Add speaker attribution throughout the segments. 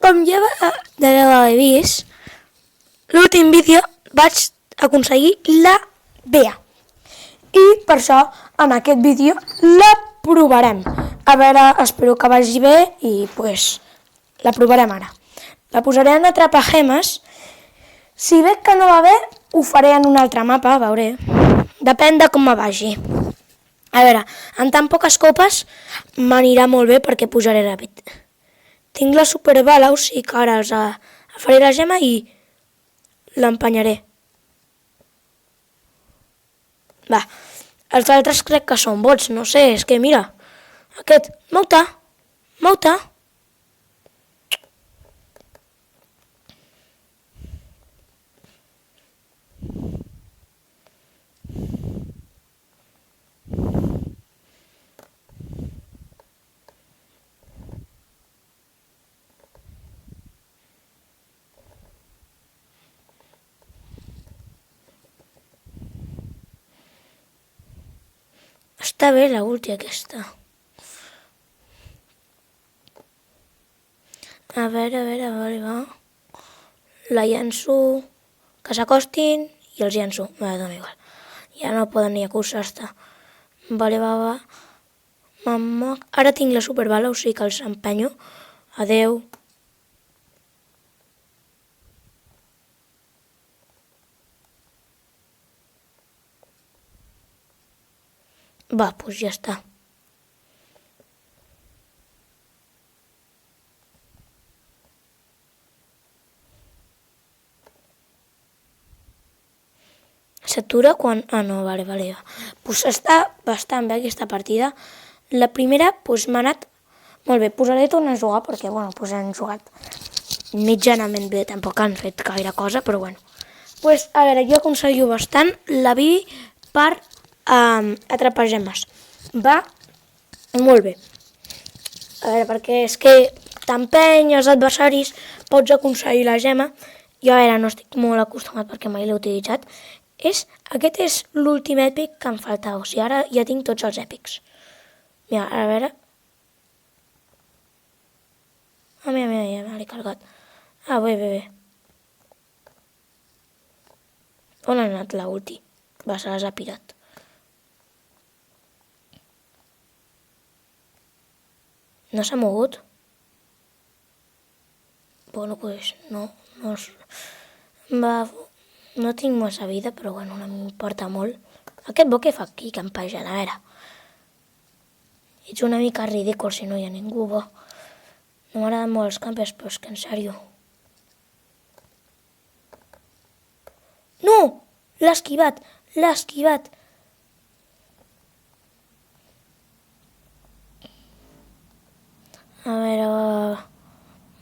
Speaker 1: Com ja deveu haver vist, l'últim vídeo vaig aconseguir la BEA. I per això, en aquest vídeo, la provarem. A veure, espero que vagi bé i pues la provarem ara. La posaré en Atrapagemes. Si veig que no va bé, ho faré en un altre mapa, veuré. Depèn de com me vagi. A veure, en tan poques copes m'anirà molt bé perquè pujaré ràpid. Tinc la superbala, o sigui que ara faré la gema i l'empenyaré. Va, els altres crec que són bots, no sé, és que mira, aquest, mou-te. Està bé la ulti aquesta. A veure, va. La llenço, que s'acostin i els llenço. Dona igual. Ja no poden ni acostar-se. Vale, va. Ara tinc la superbala, o sigui que els empenyo. Adeu. Va, doncs ja està. S'atura quan... no, vale. Doncs està bastant bé aquesta partida. La primera m'ha anat molt bé. Posaré tornar a jugar perquè, han jugat mitjanament bé. Tampoc han fet gaire cosa, però bueno. A veure, jo aconseguio bastant la vi per Atrapagemes. Va molt bé. A veure, perquè és que t'empeny els adversaris, pots aconseguir la gema. Jo ara no estic molt acostumat perquè mai l'he utilitzat. Aquest és l'últim èpic que em faltava. O sigui, ara ja tinc tots els èpics. Mira, a veure. Mira, ja me l'he carregat. Bé. On ha anat la ulti? Va, se les ha pirat. No s'ha mogut? Bueno, no. No tinc massa vida, però no m'importa molt. Aquest bo què fa aquí, campejant? A veure. Ets una mica ridícul si no hi ha ningú bo. No m'agraden molt els campers, però és que en sèrio. No! L'ha esquivat! A veure,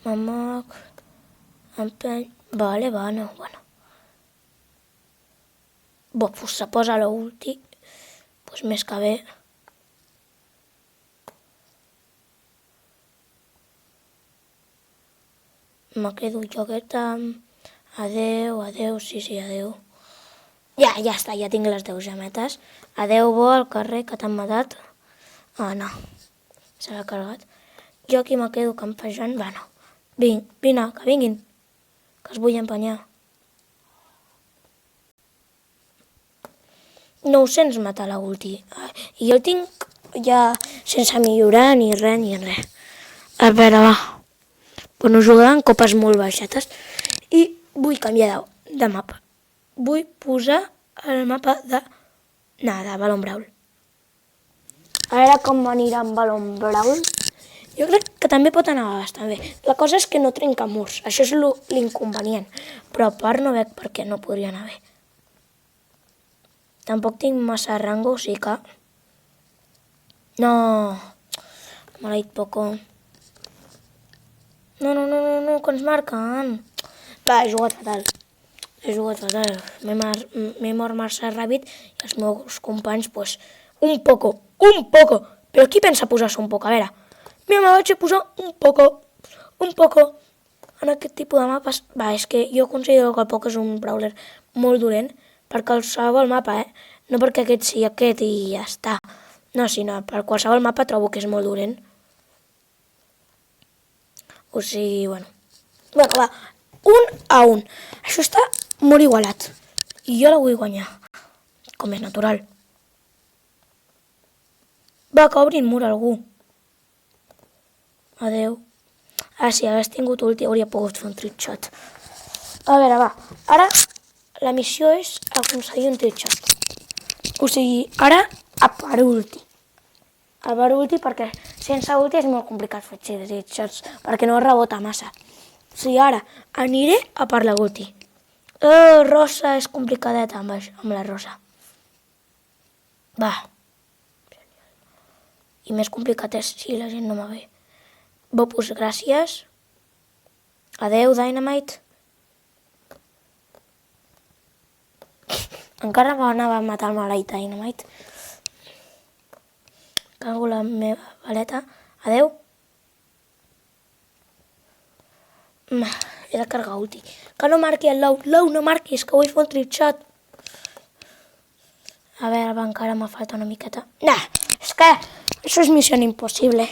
Speaker 1: m'amac, empeny... Vale, no, bueno. Doncs se posa l'ulti, doncs més que bé. Me quedo jo aquesta... Adeu, sí, adeu. Ja està, ja tinc les 10 gemetes. Adeu, bo, al carrer, que t'han matat. No, se l'ha carregat. Jo aquí me quedo campejant, no. Vine, que vinguin, que els vull empenyar. 900 mata la ulti. I jo el tinc ja sense millorar ni res. A veure, va. No jugar en copes molt baixetes. I vull canviar de mapa. Vull posar el mapa de Balon Brawl. A veure com anirà amb Balon Brawl. Jo crec que també pot anar bastant bé. La cosa és que no trenca murs. Això és l'inconvenient. Però a part no veig per què no podria anar bé. Tampoc tinc massa rango, o sigui que... No, maleït poco. No, que ens marquen. Va, he jugat fatal. M'he mort massa ràpid i els meus companys, un poco. Però qui pensa posar-se un poco? A veure, mira, me vaig a posar un poco. En aquest tipus de mapes, és que jo considero que el poco és un brawler molt dolent per qualsevol mapa, no perquè aquest sigui aquest i ja està. No, sinó per qualsevol mapa trobo que és molt dolent. O sigui, Bueno, va, 1-1. Això està molt igualat. I jo la vull guanyar, com és natural. Va, que obrin mur algú. Adeu. Si hagués tingut ulti hauria pogut fer un trick shot. A veure, va. Ara la missió és aconseguir un trick shot. O sigui, ara a per ulti. A per ulti perquè sense ulti és molt complicat fer trick shots perquè no rebota massa. O sigui, ara aniré a per la ulti. Rosa és complicadeta amb la rosa. Va. I més complicat és si la gent no me ve. Bopus, gràcies. Adeu, Dynamite. Encara m'anava a matar el maleït Dynamite. Cago la meva baleta. Adeu. He de carregar ulti. Que no marqui el Low. Low, no marquis, que vull fer un trick shot. A veure, encara me falta una miqueta. Nah, és que això és missió impossible.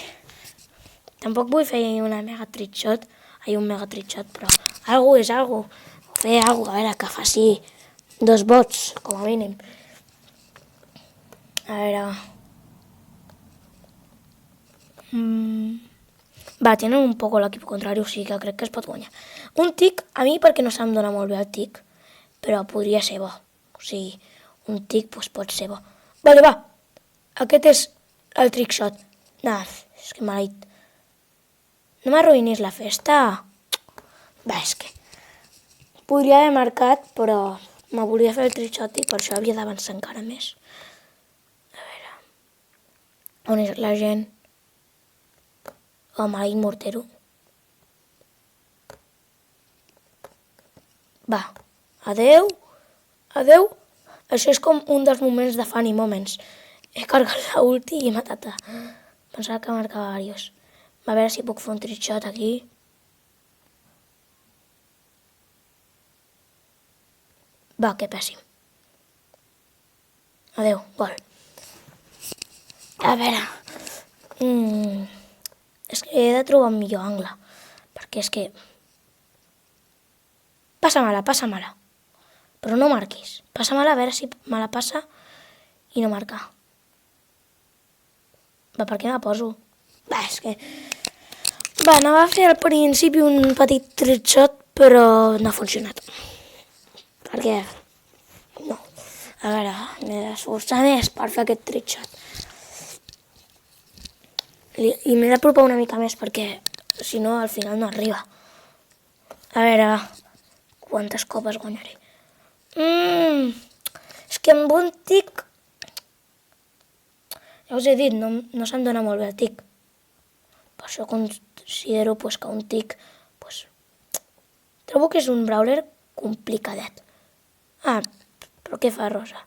Speaker 1: Tampoc vull fer una mega trick shot. Un mega trick shot, però algú és algú. Fer algú, a veure, que faci 2 vots, com a mínim. A veure... Va, tenen un poc l'equip contrari, o sigui que crec que es pot guanyar. Un tic, a mi perquè no se'm dona molt bé el tic, però podria ser bo. O sigui, un tic pot ser bo. Vale, va. Aquest és el trick shot. Nah, és que maleït. No m'arruïnis la festa. Va, és que... Podria haver marcat, però me volia fer el trick shot i per això havia d'avançar encara més. A veure... On és la gent? Maleït mortero. Va, adeu. Adeu. Això és com un dels moments de funny moments. He carregat l'ulti i he matat a... Pensava que marcava varios. A veure si puc fer un trick shot aquí. Va, que pèssim. Adeu, gol. A veure... És que he de trobar un millor angle. Perquè és que... Passa-me-la, passa-me-la. Però no marquis. Passa-me-la, a veure si me la passa i no marca. Va, per què me la poso? Va, és que... Va, anava a fer al principi un petit trick shot, però no ha funcionat. Perquè... No. A veure, m'he d'esforçar més per fer aquest trick shot. I m'he d'apropar una mica més perquè, si no, al final no arriba. A veure, quantes copes guanyaré. És que amb un tic... Ja us he dit, no se'm dona molt bé el tic. Per això considero que un tic... Trobo que és un brawler complicadet. Però què fa Rosa?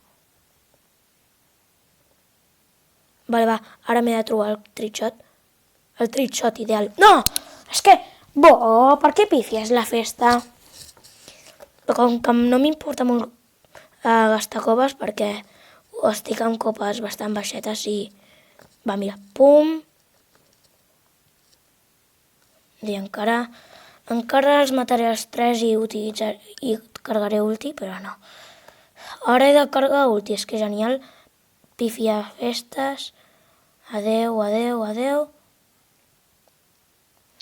Speaker 1: Vale, va, ara m'he de trobar el trick shot. El trick shot ideal. No! És que... per què pifies la festa? Com que no m'importa molt gastar copes perquè estic amb copes bastant baixetes i... Va, mira, pum... I encara els mataré els 3 i carregaré ulti, però no. Ara he de carregar ulti, és que genial. Pifia festes. Adeu, adeu, adeu.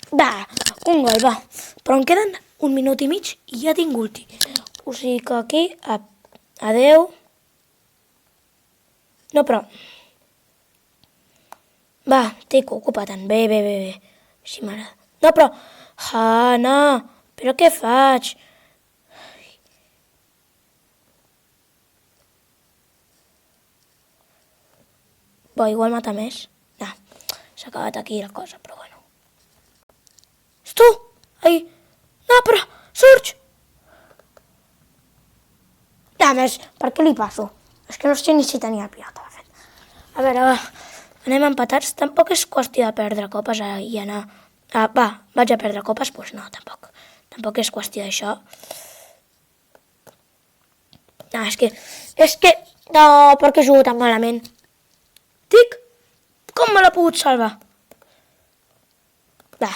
Speaker 1: Va, un gol, va. Però em queden 1 minut i mig i ja tinc ulti. O sigui que aquí, adeu. No, però... Va, Tico, ocupa-te'n. Bé. Així m'agrada. No, però... no. Però què faig? Igual mata més. No, s'ha acabat aquí la cosa, però bueno. És tu? Ai, no, però... Surge! A més, per què li passo? És que no sé ni si tenia el pilota, de fet. A veure, va, anem empatats. Tampoc és qüestió de perdre copes i anar... Va, vaig a perdre copes? Doncs no, tampoc. Tampoc és qüestió d'això. No, és que... No, perquè jugo tan malament. Tic! Com me l'ha pogut salvar? Va.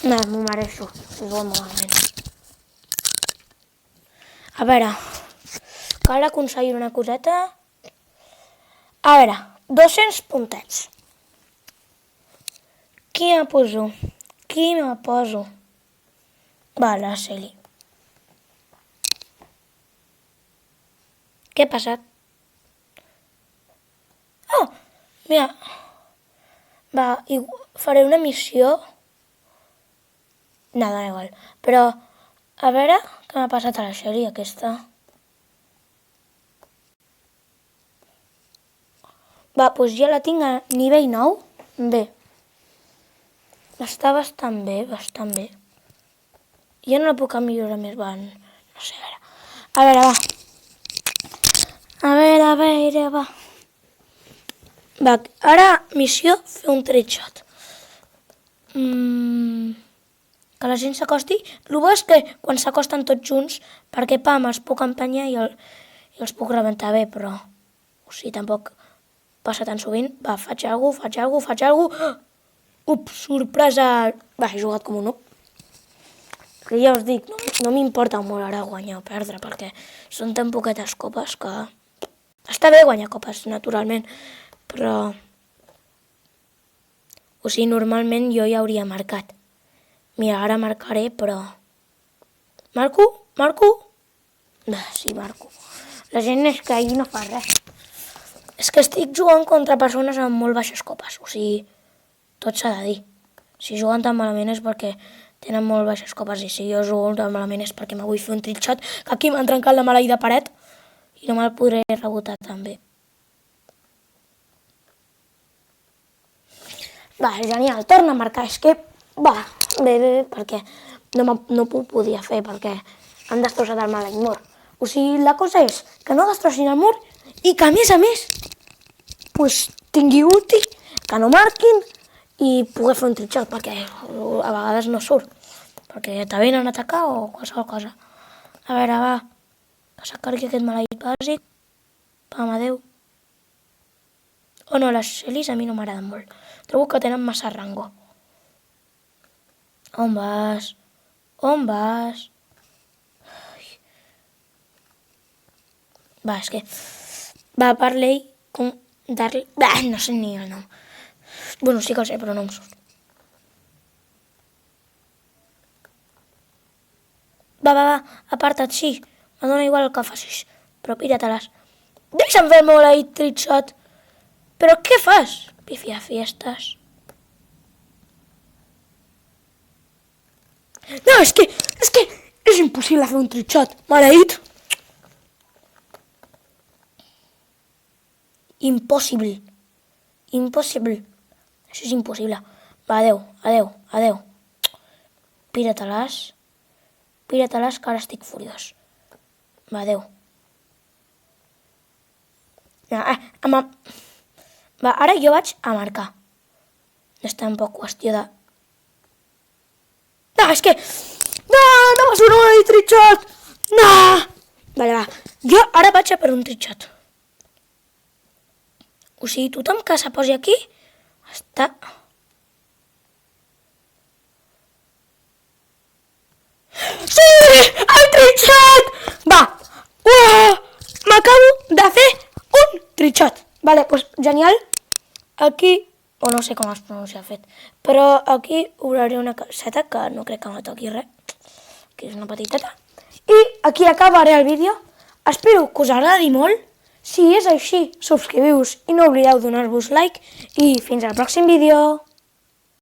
Speaker 1: No, m'ho mereixo. He jugat malament. A veure, cal aconseguir una coseta. A veure, 200 puntets. Qui me poso? Va, la Celi. Què ha passat? Oh, mira. Va, faré una missió. No, dona igual. Però, a veure què m'ha passat a la Celi, aquesta. Va, doncs ja la tinc a nivell 9. Bé. Està bastant bé, bastant bé. Jo no la puc millorar més, va, no sé, a veure. A veure, va. A veure, va. Va, ara missió, fer un trickshot. Que la gent s'acosti. El bo és que quan s'acosten tots junts, perquè pam, els puc empènyer i els puc rebentar bé, però o sigui, tampoc passa tan sovint. Va, faig alguna cosa. Ups, sorpresa. Va, he jugat com un noob. Que ja us dic, no m'importa molt ara guanyar o perdre, perquè són tan poquetes copes que... Està bé guanyar copes, naturalment, però... O sigui, normalment jo ja hauria marcat. Mira, ara marcaré, però... Marco? Sí, marco. La gent és que ahir no fa res. És que estic jugant contra persones amb molt baixes copes, o sigui, tot s'ha de dir. Si juguen tan malament és perquè tenen molt baixes copes i si jo jugo tan malament és perquè me vull fer un trickshot, que aquí m'han trencat la maleïda paret i no me'l podré rebotar també. Va, genial, torna a marcar, és que... Va, bé, perquè no ho podia fer, perquè han destrossat el maleït mur. O sigui, la cosa és que no destrossin el mur i que, a més, tingui ulti, que no marquin i poder fer un trickshot, perquè a vegades no surt, perquè te venen a atacar o qualsevol cosa. A veure, va, que s'acargui aquest maleït bàsic. Pam, adeu. Oh no, les Celis a mi no m'agraden molt. Trobo que tenen massa rango. On vas? Va, és que... Va, Barley... no sé ni el nom. Bueno, sí que el sé, però no em surt. Va, aparta't, sí. Me dona igual el que facis, però pira-te-les. Deixa'm fer el meu maleït trickshot. Però què fas? Pifia fiestes. No, és que és impossible fer un trickshot. Maleït. Impossible. Això és impossible. Va, adeu. Pira-te-les, que ara estic furiós. Va, adeu. Va, ara jo vaig a marcar. No és tampoc qüestió de... No, és que... No va ser un trickshot! No! Vale, va. Jo ara vaig a per un trickshot. O sigui, tothom que se posi aquí està... Sí! El trickshot! Va! M'acabo de fer un trickshot. Vale, doncs genial. Aquí, o no sé com es pronuncia fet, però aquí obriré una caseta que no crec que me toqui res, que és una petiteta. I aquí acabaré el vídeo. Espero que us agradi molt. Si és així, subscriviu-vos i no oblideu donar-vos like i fins al pròxim vídeo.